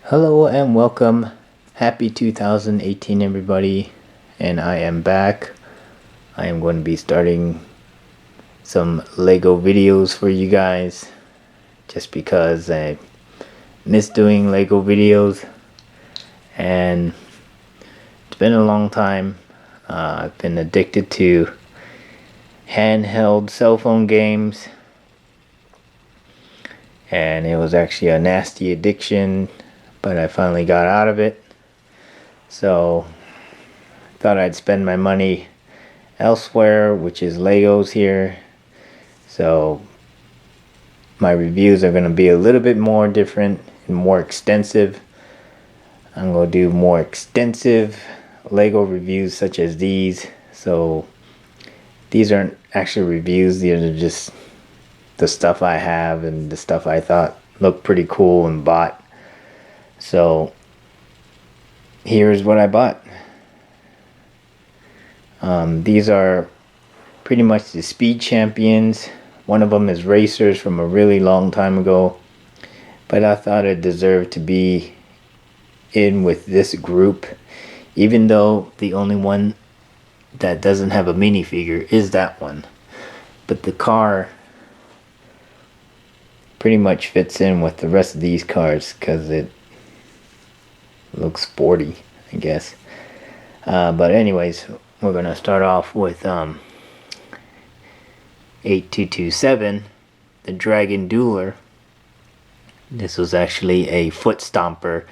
Hello and welcome. Happy 2018 everybody, and I am back. I am going to be starting some Lego videos for you guys just because I miss doing Lego videos and it's been a long time. I've been addicted to handheld cell phone games, and it was actually a nasty addiction, but I finally got out of it. So I thought I'd spend my money elsewhere, which is Legos here. So my reviews are going to be a little bit more different and more extensive. I'm going to do more extensive Lego reviews such as these. So these aren't actually reviews, these are just the stuff I have and the stuff I thought looked pretty cool and bought. So here's what I bought. These are pretty much the Speed Champions. One of them is Racers from a really long time ago, but I thought it deserved to be in with this group, even though the only one that doesn't have a minifigure is that one. But the car pretty much fits in with the rest of these cars because it looks sporty, I guess. But anyways, we're gonna start off with 8227, the Dragon Dueler. This was actually a foot stomper,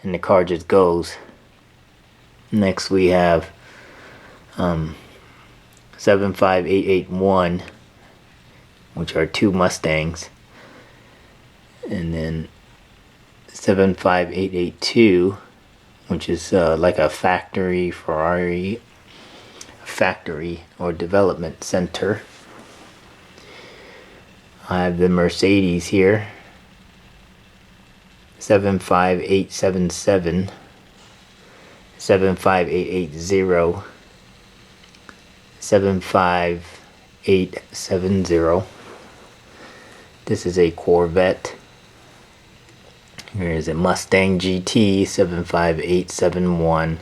and the car just goes. Next we have 75881, which are two Mustangs, and then 75882, which is like a factory Ferrari factory or development center. I have the Mercedes here, 75877, 75880, 75870. This is a Corvette. Here is a Mustang GT, 75871.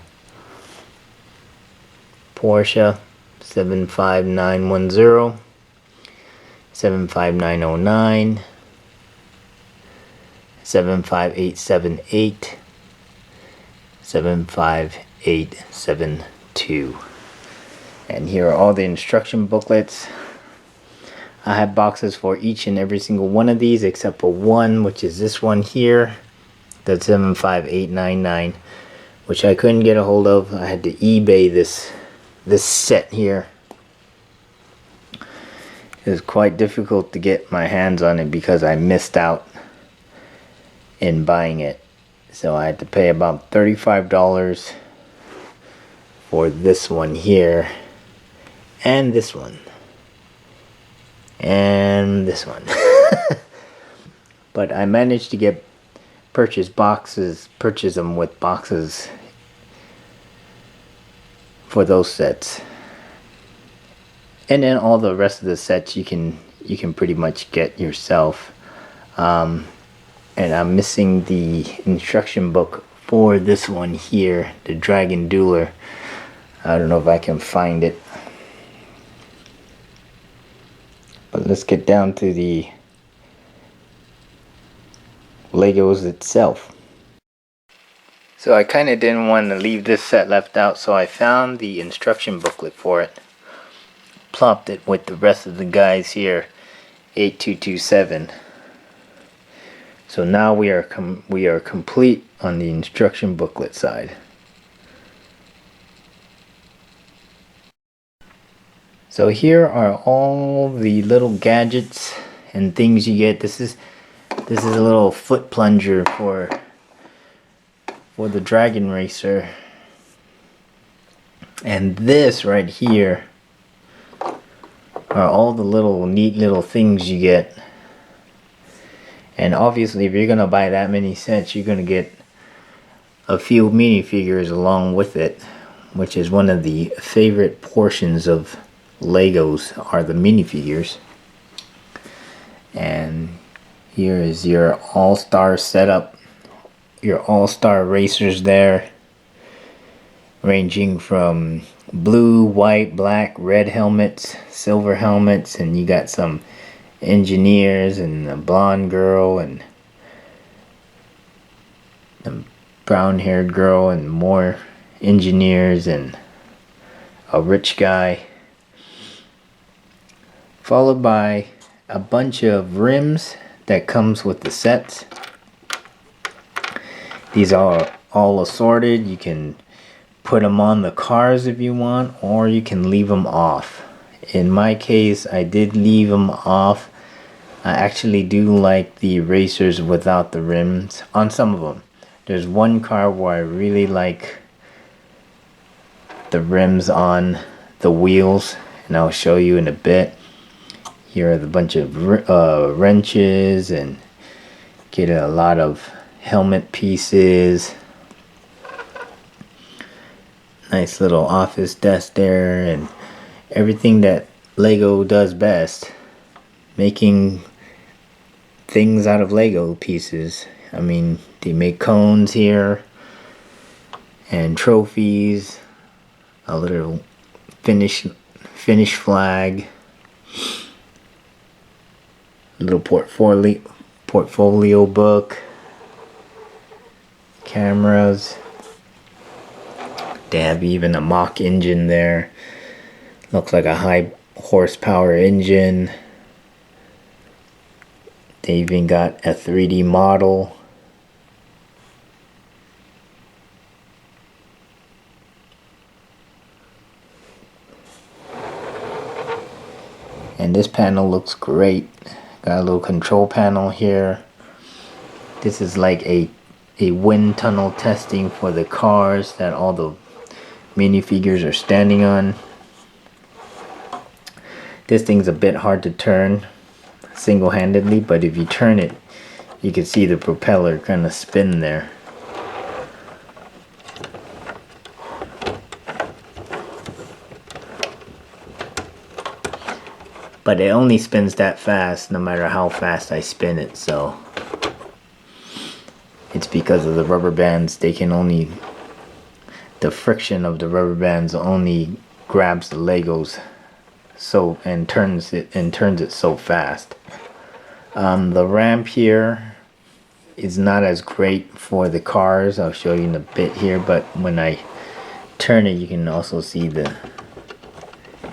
Porsche 75910, 75909, 75878, 75872. And here are all the instruction booklets. I have boxes for each and every single one of these except for one, which is this one here, the 75899, which I couldn't get a hold of. I had to eBay this set here. It was quite difficult to get my hands on it because I missed out in buying it. So I had to pay about $35 for this one here, and this one, and this one. But I managed to purchase them with boxes for those sets, and then all the rest of the sets you can pretty much get yourself. And I'm missing the instruction book for this one here, the Dragon Dueler. I don't know if I can find it, but let's get down to the Legos itself. So I kind of didn't want to leave this set left out, so I found the instruction booklet for it, plopped it with the rest of the guys here, 8227. So now we are complete on the instruction booklet side. So here are all the little gadgets and things you get. This is a little foot plunger for the Dragon Racer, and this right here are all the neat little things you get. And obviously if you're gonna buy that many sets, you're gonna get a few minifigures along with it, which is one of the favorite portions of Legos, are the minifigures. And here is your all-star setup your all-star racers there, ranging from blue, white, black, red helmets, silver helmets, and you got some engineers and a blonde girl and a brown-haired girl and more engineers and a rich guy, followed by a bunch of rims that comes with the sets. These are all assorted. You can put them on the cars if you want, or you can leave them off. In my case, I did leave them off. I actually do like the racers without the rims on some of them. There's one car where I really like the rims on the wheels, and I'll show you in a bit. Here are the bunch of wrenches, and get a lot of helmet pieces. Nice little office desk there, and everything that Lego does best, making things out of Lego pieces. I mean, they make cones here and trophies, a little finish flag, a little portfolio book, cameras. They have even a mock engine there. Looks like a high horsepower engine. They even got a 3D model. And this panel looks great. Got a little control panel here. This is like a wind tunnel testing for the cars that all the minifigures are standing on. This thing's a bit hard to turn single-handedly, but if you turn it, you can see the propeller kind of spin there. But it only spins that fast no matter how fast I spin it, so it's because of the rubber bands. They can only, the friction of the rubber bands only grabs the Legos so and turns it so fast. The ramp here is not as great for the cars. I'll show you in a bit here, but when I turn it, you can also see the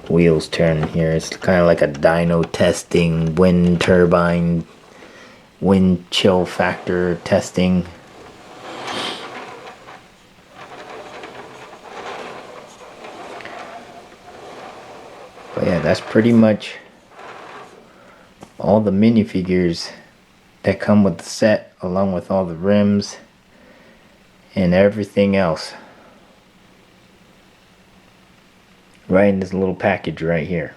wheels turn here. It's kind of like a dyno testing, wind turbine, wind chill factor testing. But yeah, that's pretty much all the minifigures that come with the set, along with all the rims and everything else, right in this little package right here.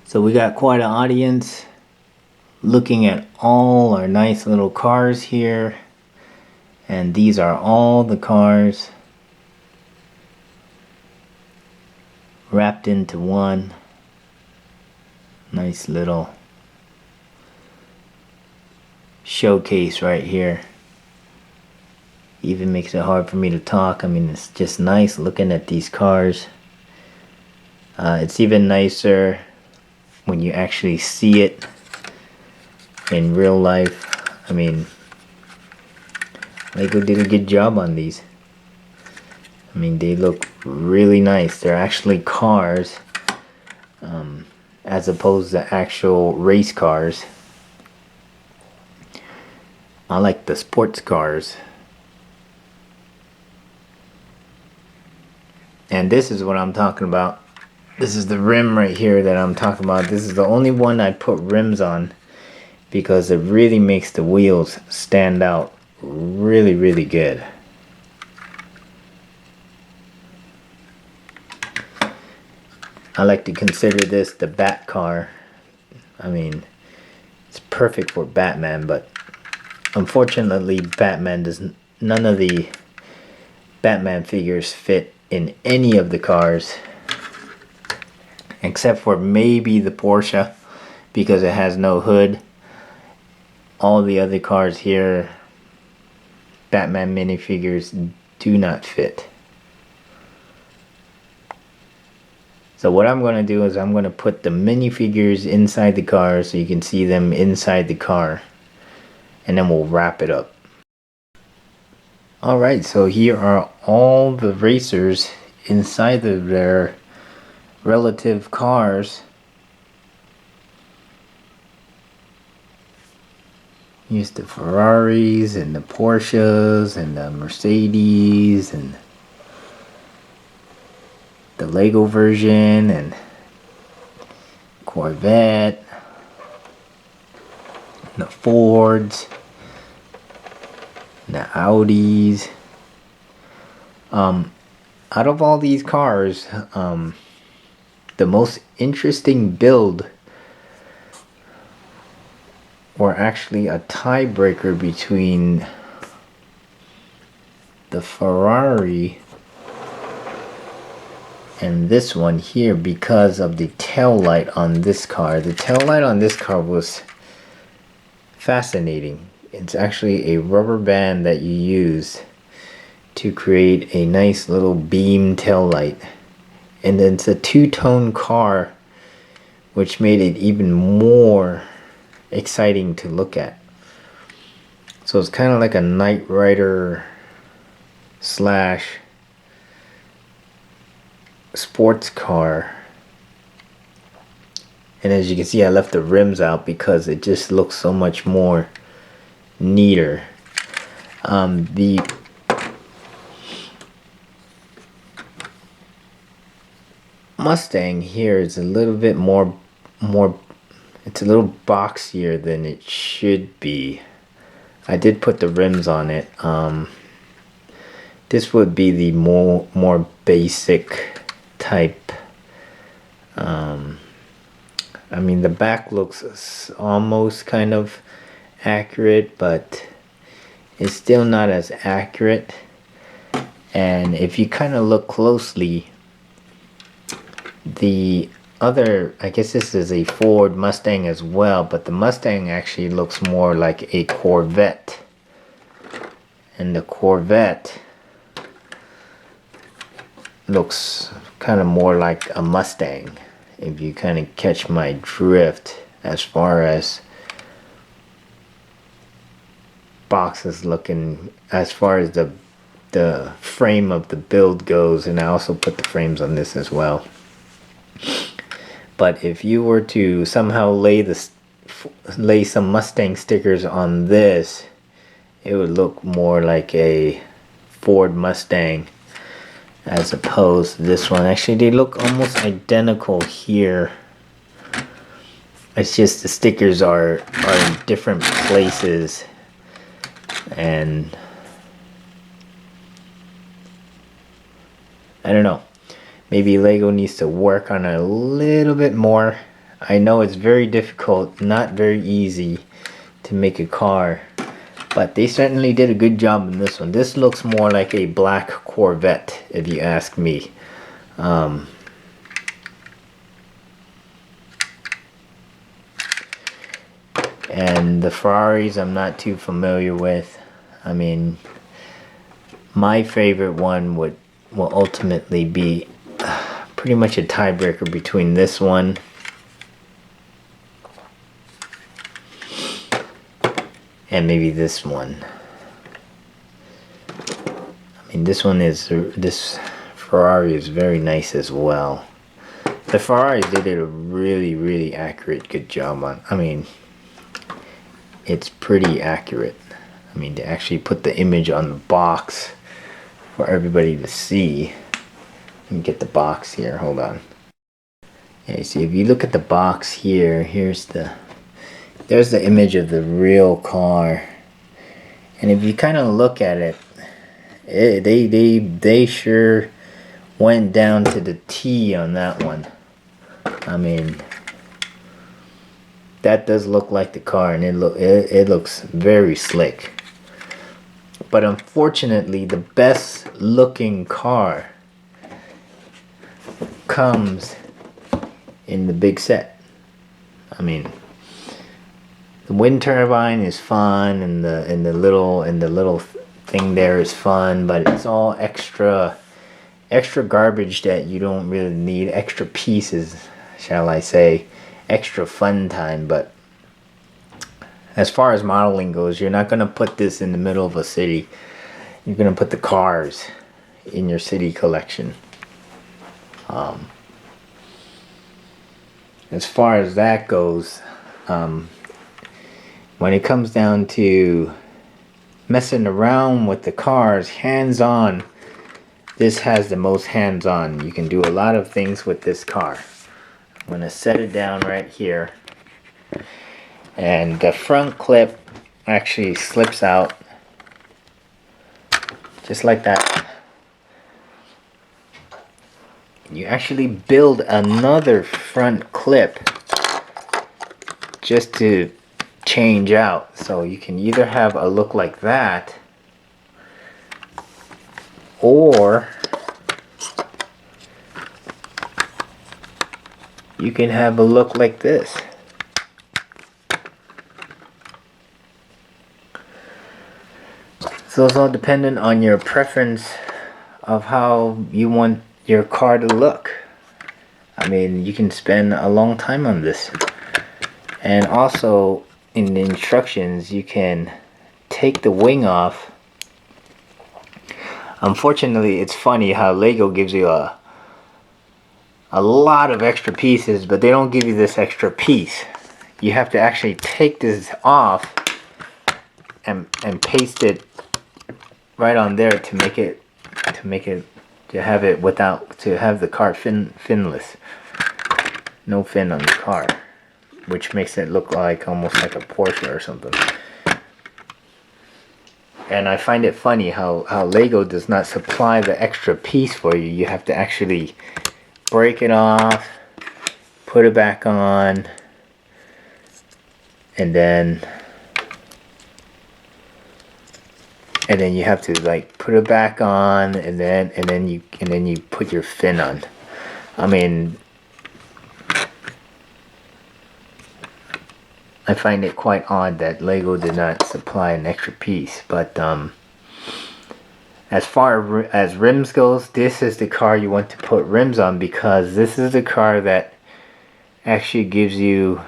So we got quite an audience looking at all our nice little cars here, and these are all the cars wrapped into one nice little showcase right here. Even makes it hard for me to talk. I mean, it's just nice looking at these cars. It's even nicer when you actually see it in real life. I mean, Lego did a good job on these. I mean, they look really nice. They're actually cars, as opposed to actual race cars. I like the sports cars. And this is what I'm talking about. This is the rim right here that I'm talking about. This is the only one I put rims on because it really makes the wheels stand out really, really good. I like to consider this the Bat car. I mean, it's perfect for Batman, but unfortunately Batman doesn't, none of the Batman figures fit in any of the cars except for maybe the Porsche, because it has no hood. all the other cars here, Batman minifigures, do not fit. So what I'm going to do is I'm going to put the minifigures inside the car so you can see them inside the car. And then we'll wrap it up. Alright, so here are all the racers inside of their relative cars. Here's the Ferraris and the Porsches and the Mercedes and the Lego version and Corvette, and the Fords, and the Audis. Out of all these cars, the most interesting build, or actually a tiebreaker between the Ferrari and this one here, because of the tail light on this car. The tail light on this car was fascinating. It's actually a rubber band that you use to create a nice little beam tail light, and then it's a two-tone car, which made it even more exciting to look at. So it's kind of like a Knight Rider slash sports car. And as you can see, I left the rims out because it just looks so much more neater. The Mustang here is a little bit more it's a little boxier than it should be. I did put the rims on it. This would be the more basic type. I mean, the back looks almost kind of accurate, but it's still not as accurate. And if you kind of look closely, the other, I guess this is a Ford Mustang as well, but the Mustang actually looks more like a Corvette. And the Corvette looks kind of more like a Mustang, if you kind of catch my drift, as far as boxes looking, as far as the frame of the build goes. And I also put the frames on this as well. But if you were to somehow lay some Mustang stickers on this, it would look more like a Ford Mustang as opposed to this one. Actually, they look almost identical here. It's just the stickers are in different places, and I don't know. Maybe Lego needs to work on it a little bit more. I know it's very difficult, not very easy to make a car, but they certainly did a good job in this one. This looks more like a black Corvette, if you ask me. And the Ferraris I'm not too familiar with. I mean, my favorite one will ultimately be pretty much a tiebreaker between this one and maybe this one. I mean, this Ferrari is very nice as well. The Ferraris, they did a really accurate, good job on. I mean, it's pretty accurate. I mean, they actually put the image on the box for everybody to see. Let me get the box here, hold on. Okay, see, if you look at the box here, there's the image of the real car. And if you kind of look at it, they sure went down to the T on that one. I mean, that does look like the car, and it looks very slick. But unfortunately, the best looking car comes in the big set. I mean, The wind turbine is fun, and the little thing there is fun, but it's all extra garbage that you don't really need. Extra pieces, shall I say, extra fun time. But as far as modeling goes, you're not going to put this in the middle of a city. You're going to put the cars in your city collection. As far as that goes, when it comes down to messing around with the cars, hands-on, this has the most hands-on. You can do a lot of things with this car. I'm going to set it down right here. And the front clip actually slips out just like that. You actually build another front clip just to change out. So you can either have a look like that, or you can have a look like this. So it's all dependent on your preference of how you want your car to look. I mean, you can spend a long time on this. And also in the instructions, you can take the wing off. Unfortunately, it's funny how Lego gives you a lot of extra pieces, but they don't give you this extra piece. You have to actually take this off and paste it right on there to have it without, to have the car finless. No fin on the car, which makes it look like almost like a Porsche or something. And I find it funny how Lego does not supply the extra piece for you. You have to actually break it off, put it back on, and then you have to like put it back on, and then you put your fin on. I mean, I find it quite odd that Lego did not supply an extra piece. But as far as rims goes, this is the car you want to put rims on, because this is the car that actually gives you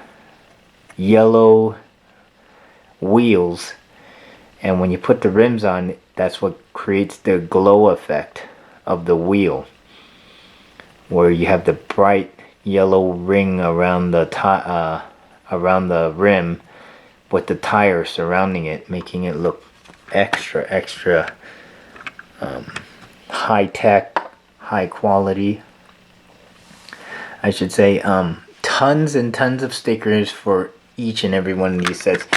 yellow wheels. And when you put the rims on, that's what creates the glow effect of the wheel, where you have the bright yellow ring around the rim with the tire surrounding it, making it look extra high tech, high quality, I should say. Tons and tons of stickers for each and every one of these sets.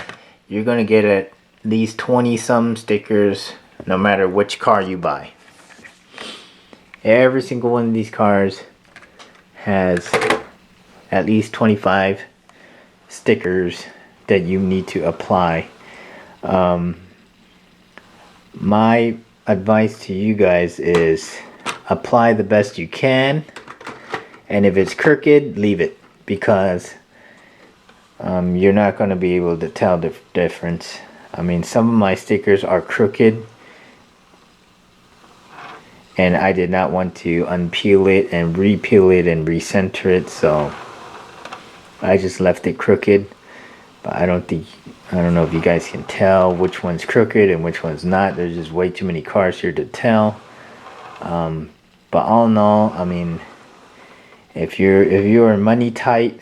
You're gonna get at least 20 some stickers no matter which car you buy. Every single one of these cars has at least 25 stickers that you need to apply. My advice to you guys is apply the best you can, and if it's crooked, leave it, because you're not going to be able to tell the difference. I mean, some of my stickers are crooked, and I did not want to unpeel it and repeel it and recenter it, so I just left it crooked. But I don't know if you guys can tell which one's crooked and which one's not. There's just way too many cars here to tell. But all in all, I mean, if you're money tight,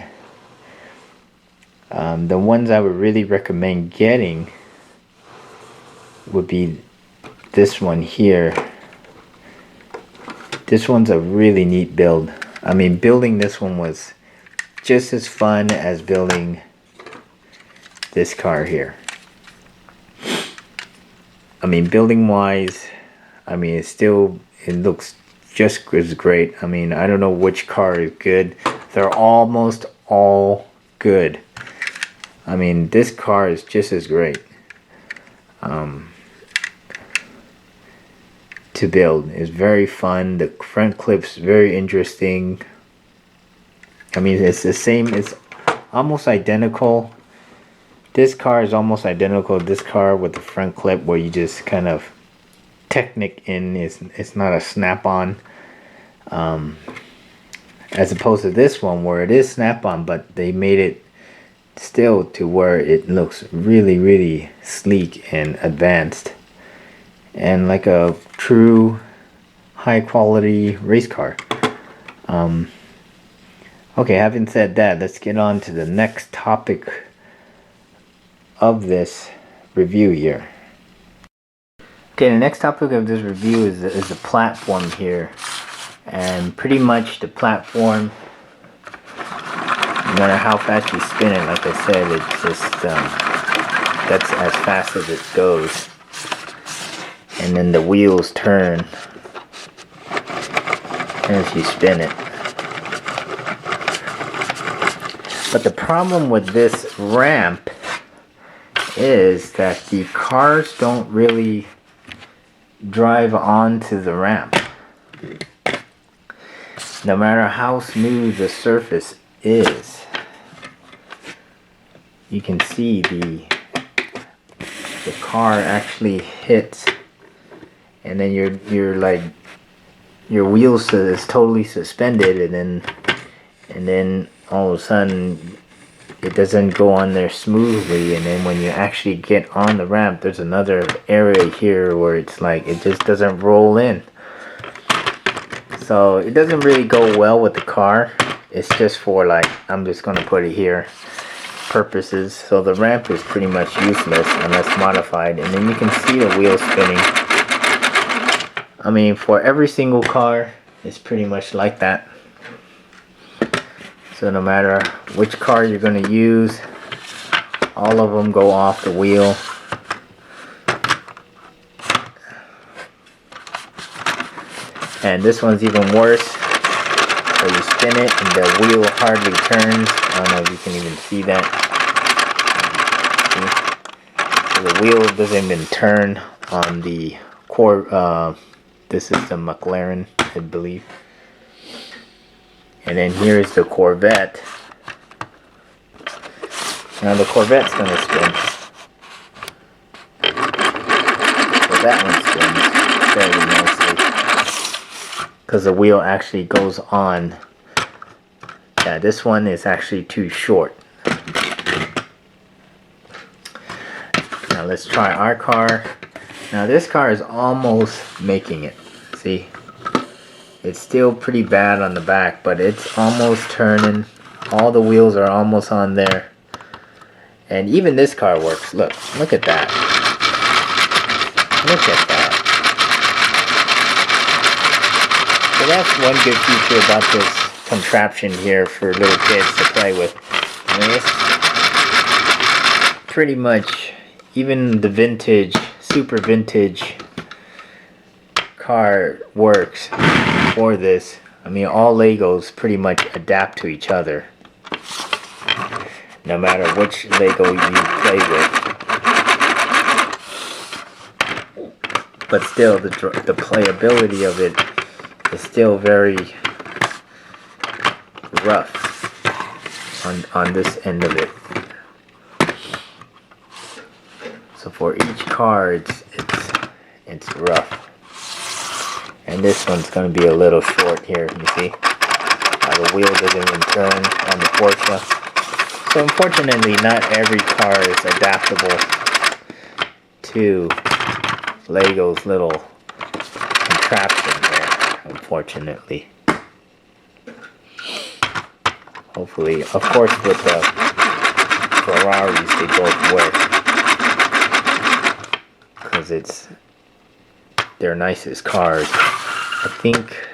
the ones I would really recommend getting would be this one here. This one's a really neat build. I mean, building this one was just as fun as building this car here. I mean, building wise, I mean, it looks just as great. I mean, I don't know which car is good. They're almost all good. I mean, this car is just as great to build. It's very fun. The front clip's very interesting. I mean, it's the same, it's almost identical This car is almost identical to this car with the front clip where you just kind of Technic in. It's not a snap-on. As opposed to this one where it is snap-on, but they made it still to where it looks really, really sleek and advanced. And like a true high quality race car. Okay, having said that, let's get on to the next topic of this review here. Okay, the next topic of this review is the platform here. And pretty much the platform, no matter how fast you spin it, like I said, it's just, that's as fast as it goes. And then the wheels turn as you spin it. But the problem with this ramp is that the cars don't really drive onto the ramp. No matter how smooth the surface is, you can see the car actually hits, and then you're like, your wheels is totally suspended, and then all of a sudden it doesn't go on there smoothly, and then when you actually get on the ramp, there's another area here where it's like it just doesn't roll in. So it doesn't really go well with the car. It's just for, like, I'm just gonna put it here purposes. So the ramp is pretty much useless unless modified, and then you can see the wheels spinning. I mean, for every single car, it's pretty much like that. So no matter which car you're gonna use, all of them go off the wheel. And this one's even worse. So you spin it and the wheel hardly turns. I don't know if you can even see that. See? So the wheel doesn't even turn on the core. This is the McLaren, I believe. And then here's the Corvette. Now the Corvette's gonna spin. So that one spins fairly nicely, because the wheel actually goes on. Yeah, this one is actually too short. Now let's try our car. Now this car is almost making it. See? It's still pretty bad on the back, but it's almost turning. All the wheels are almost on there. And even this car works. Look at that. Look at that. So that's one good feature about this contraption here for little kids to play with. I mean, it's pretty much, even the vintage, super vintage car works for this. I mean, all Legos pretty much adapt to each other, no matter which Lego you play with. But still, the playability of it is still very rough on this end of it. So for each car, it's rough. And this one's going to be a little short here, you see? The wheel doesn't even turn on the Porsche. So unfortunately, not every car is adaptable to Lego's little contraption there, unfortunately. Hopefully, of course, with the Ferraris, they both work, because they're nicest cars. I think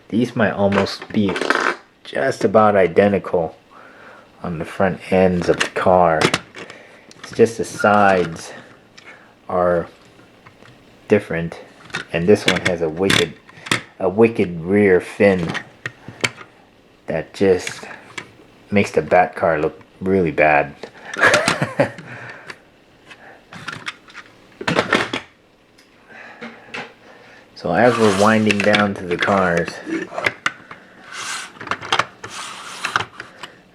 these might almost be just about identical on the front ends of the car. It's just the sides are different, and this one has a wicked rear fin that just makes the Bat car look really bad. So as we're winding down to the cars,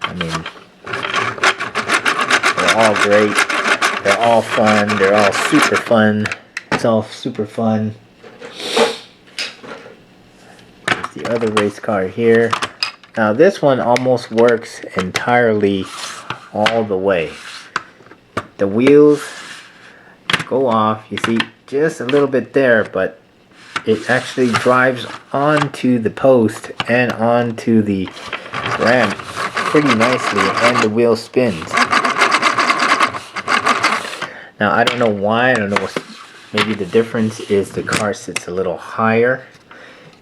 I mean, they're all all great. They're all fun. They're all super fun. It's all super fun. There's the other race car here. Now this one almost works entirely all the way. The wheels go off. You see just a little bit there, but it actually drives onto the post and onto the ramp pretty nicely, and the wheel spins. Now I don't know why. I don't know what. Maybe the difference is the car sits a little higher.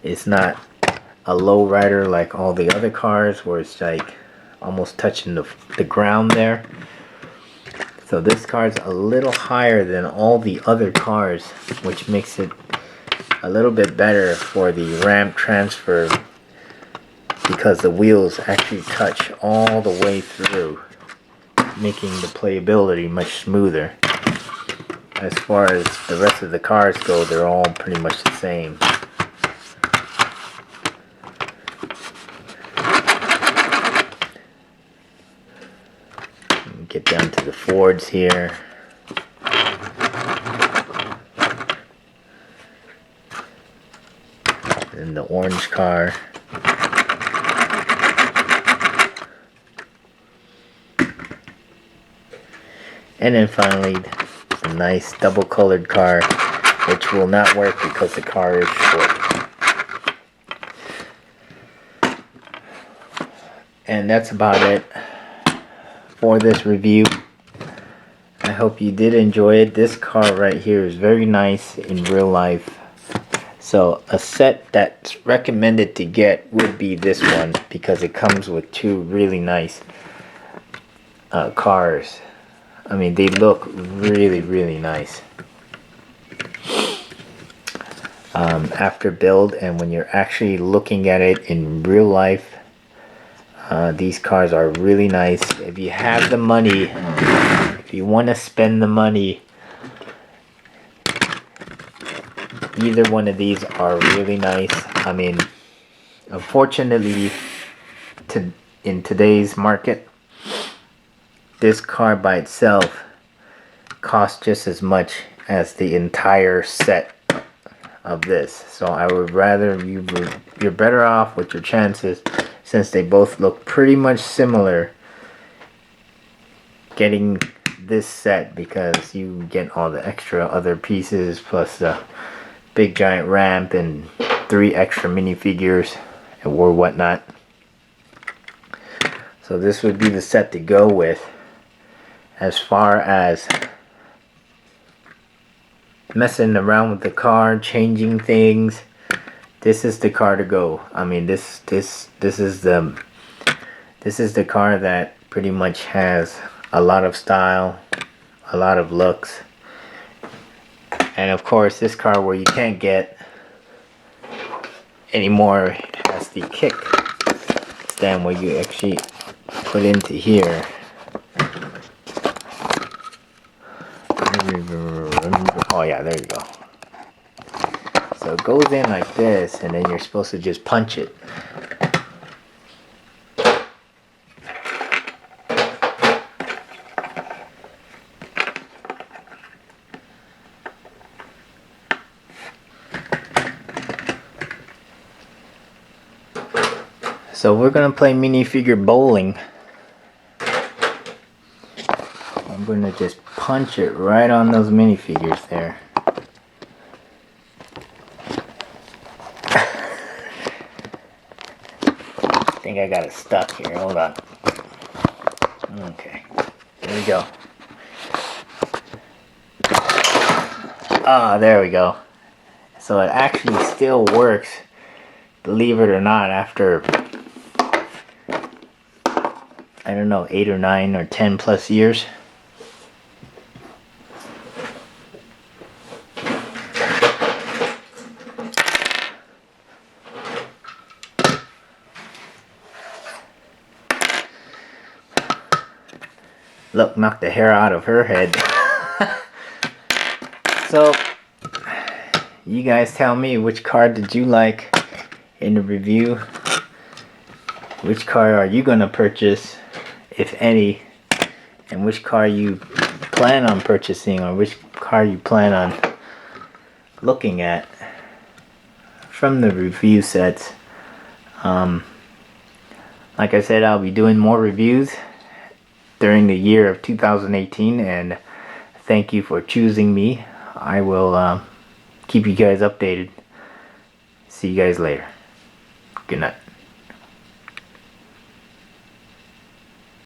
It's not a low rider like all the other cars where it's like almost touching the ground there. So this car is a little higher than all the other cars, which makes it a little bit better for the ramp transfer, because the wheels actually touch all the way through, making the playability much smoother. As far as the rest of the cars go, they're all pretty much the same. Get down to the Fords here. And the orange car. And then finally, a nice double colored car, which will not work because the car is short. And that's about it for this review. I hope you did enjoy it. This car right here is very nice in real life. So a set that's recommended to get would be this one, because it comes with two really nice cars. I mean, they look really, really nice after build, and when you're actually looking at it in real life, these cars are really nice. If you have the money, if you want to spend the money, either one of these are really nice. I mean, unfortunately, in today's market, this car by itself costs just as much as the entire set of this. So I would rather you're better off with your chances, since they both look pretty much similar, getting this set, because you get all the extra other pieces plus the big giant ramp and 3 extra minifigures or whatnot. So this would be the set to go with. As far as messing around with the car, changing things, this is the car to go. I mean, this is the car that pretty much has a lot of style, a lot of looks. And of course, this car, where you can't get anymore, has the kick stand where you actually put into here. Oh yeah, there you go. So it goes in like this, and then you're supposed to just punch it. So we're gonna play minifigure bowling. I'm gonna just punch it right on those minifigures there. I think I got it stuck here. Hold on. Okay, there we go. Ah, there we go. So it actually still works, believe it or not, after, I don't know, 8 or 9 or 10 plus years. Look, knocked the hair out of her head. So, you guys tell me, which car did you like in the review? Which car are you gonna purchase, if any? and which car you plan on purchasing, or which car you plan on looking at from the review sets. Like I said, I'll be doing more reviews during the year of 2018, and thank you for choosing me. I will keep you guys updated. See you guys later. Good night.